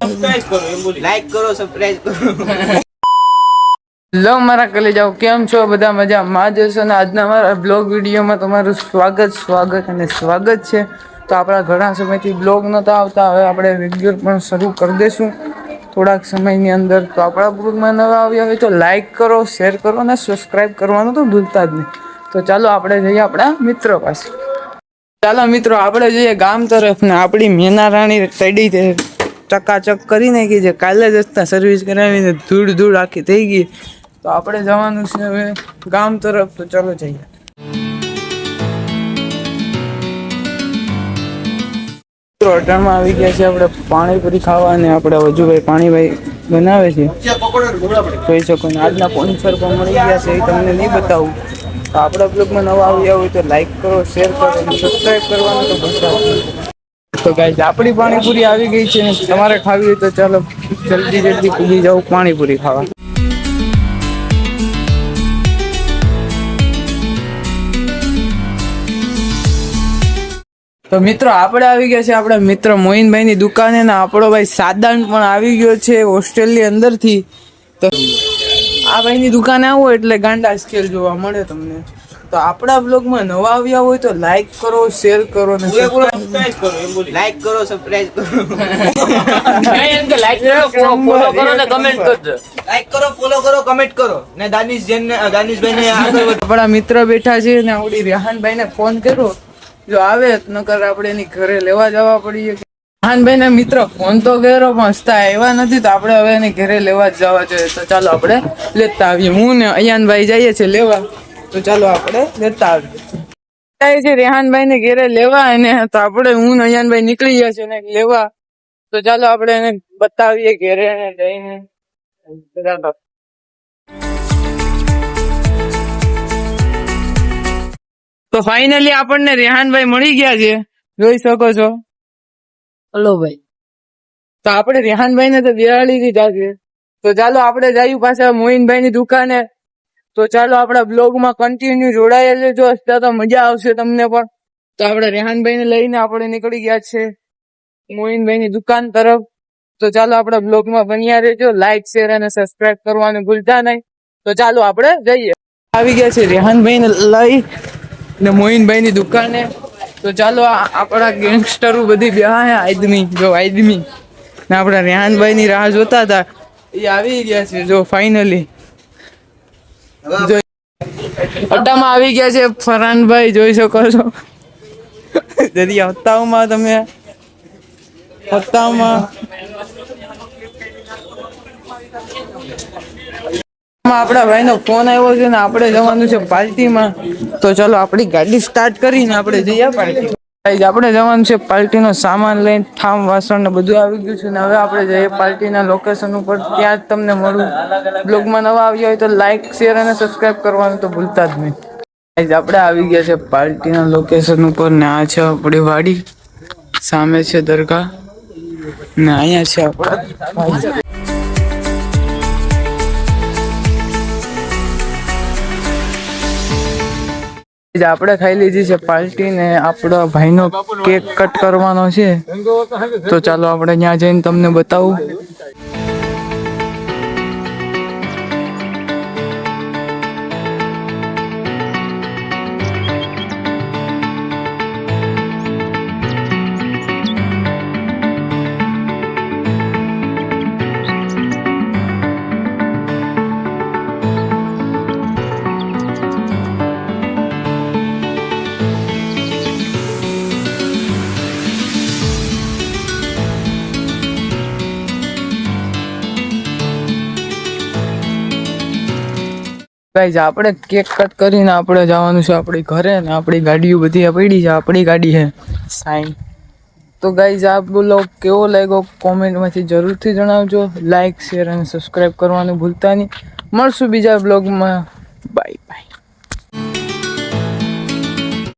subscribe કરો એમ બોલી like કરો સબસ્ક્રાઇબ કરો લો મારા કલે જાઓ કેમ છો બધા મજામાં જશો ને આજના મારા બ્લોગ વિડીયોમાં તમારું સ્વાગત છે તો આપણા ઘણા સમયથી બ્લોગ નતા આવતા હવે આપણે રેગ્યુલર પણ શરૂ કરી દઈશું થોડાક સમયની અંદર તો આપણા બ્લોગમાં નવા આવ્યા હોય તો લાઈક કરો શેર કરો અને સબસ્ક્રાઈબ કરવાનું તો ભૂલતા જ નહીં તો ચાલો આપણે જઈએ આપણા મિત્રો પાસે ચાલો મિત્રો આપણે જઈએ ગામ તરફ ને આપણી મેના રાણી તડી ચકાચક કરી નાખી છે કાલે જ રસ્તા સર્વિસ કરાવીને ધૂળ આખી થઈ ગઈ તો આપણે જવાનું છે હવે ગામ તરફ તો ચાલો જઈએ હોટલમાં આવી ગયા છે આપણે પાણીપુરી ખાવા અને આપણે વજુભાઈ પાણીભાઈ બનાવે છે જોઈ શકો ને આજના પોઈન્ટર પણ મળી ગયા છે એ તમને નહીં બતાવું તો આપણા બ્લોગમાં નવા આવ્યા હોય તો લાઈક કરો શેર કરો અને સબસ્ક્રાઈબ કરવાનું તો ભૂલતા તો ગાઈસ આપણી પાણીપુરી આવી ગઈ છે તમારે ખાવી હોય તો ચાલો જલ્દી પૂગી જાઓ પાણીપુરી ખાવા તો મિત્રો આપણે આવી ગયા છે આપણા મિત્ર મોહિનભાઈની દુકાને ને આપણો ભાઈ સાદાન પણ આવી ગયો છે હોસ્ટેલની અંદરથી તો આ ભાઈની દુકાને આવો એટલે ગાંડા સ્કેલ જોવા મળે તમને તો આપણા બ્લોગમાં નવા આવ્યા હોય તો લાઈક કરો શેર કરો ને સબસ્ક્રાઇબ કરો એમ બોલી લાઈક કરો સબસ્ક્રાઇબ કરો લાઈક કરો ફોલો કરો ને કમેન્ટ કરજો લાઈક કરો ફોલો કરો કમેન્ટ કરો ને દાનિશભાઈને આગળ આપણા મિત્ર બેઠા છે ને આવડી રેહાનભાઈને ફોન કર્યો જો આવે નકર આપણે એની ઘરે લેવા જવા પડીએ રેહાનભાઈને મિત્ર ફોન તો કર્યો પણ હસતા આવ્યા નથી તો આપણે હવે એની ઘરે લેવા જ જવા જોઈએ તો ચાલો આપણે લેતા આવીએ હું ને અયાનભાઈ જઈએ છીએ લેવા તો ચાલો આપણે લેતા આવીએ છે રેહાનભાઈ ને ઘેરે લેવા એને તો આપણે હું ને અયાનભાઈ નીકળી ગયા છે ને લેવા તો ચાલો આપણે એને બતાવીએ ઘેરે એને જઈને તો ફાઇનલી આપણને રેહાનભાઈ મળી ગયા છે જોઈ શકો છો હલો ભાઈ તો આપણે રેહાનભાઈ ને તો બેહાડી દીધા છે તો ચાલો આપણે જઈએ પાછા મોહિનભાઈ ની દુકાને તો ચાલો આપણા બ્લોગમાં કન્ટિન્યુ જોડાયેલ જો હસતા તો મજા આવશે તમને પણ તો આપણે રેહાનભાઈ ને લઈને આપણે નીકળી ગયા છે મોહિનભાઈ ની દુકાન તરફ તો ચાલો આપણા બ્લોગમાં બન્યા રહેજો લાઈક શેર અને સબસ્ક્રાઇબ કરવાનું ભૂલતા નહીં તો ચાલો આપણે જઈએ આવી ગયા છે રેહાનભાઈ ને લઈ ને મોહિનભાઈ ની દુકાને તો ચાલો આપણા ગેંગસ્ટરો બધી બેહા આદમી ને આપણા રેહાનભાઈ ની રાહ જોતા હતા એ આવી ગયા છે જો ફાઇનલી અड्डाમાં આવી ગયા છે ફરહાનભાઈ જોઈ શકો છો જરી હપ્તાઓમાં તમે આપણા ભાઈનો ફોન આવ્યો છે ને આપણે જવાનું છે પાર્ટીમાં તો ચાલો આપણી ગાડી સ્ટાર્ટ કરીને આપણે જઈએ પાર્ટી આપણે જવાનું છે પાર્ટીનો સામાન લઈને ઠામ વાસણ ને બધું આવી ગયું છે ને હવે આપણે જઈએ પાર્ટીના લોકેશન ઉપર ત્યાં જ તમને મળું બ્લોગમાં નવા આવ્યા હોય તો લાઈક શેર અને સબસ્ક્રાઇબ કરવાનું તો ભૂલતા જ નહીં આપણે આવી ગયા છે પાર્ટીના લોકેશન ઉપર ને આ છે આપણી વાડી સામે છે દરગાહ ને અહીંયા છે આપણા આપણે ખાઈ લીધી છે પાર્ટી ને આપણા ભાઈનો કેક કટ કરવાનો છે તો ચાલો આપણે ત્યાં જઈને તમને બતાવું ગાઈઝ આપણે કેક કટ કરીને આપણે જવાનું છે આપણી ઘરે ને આપણી ગાડીઓ બધી પડી છે આપણી ગાડી છે સાઈન તો ગાઈઝ આ બ્લોગ કેવો લાગ્યો કોમેન્ટમાંથી જરૂરથી જણાવજો લાઈક શેર અને સબસ્ક્રાઈબ કરવાનું ભૂલતા નહીં મળશું બીજા બ્લોગમાં બાય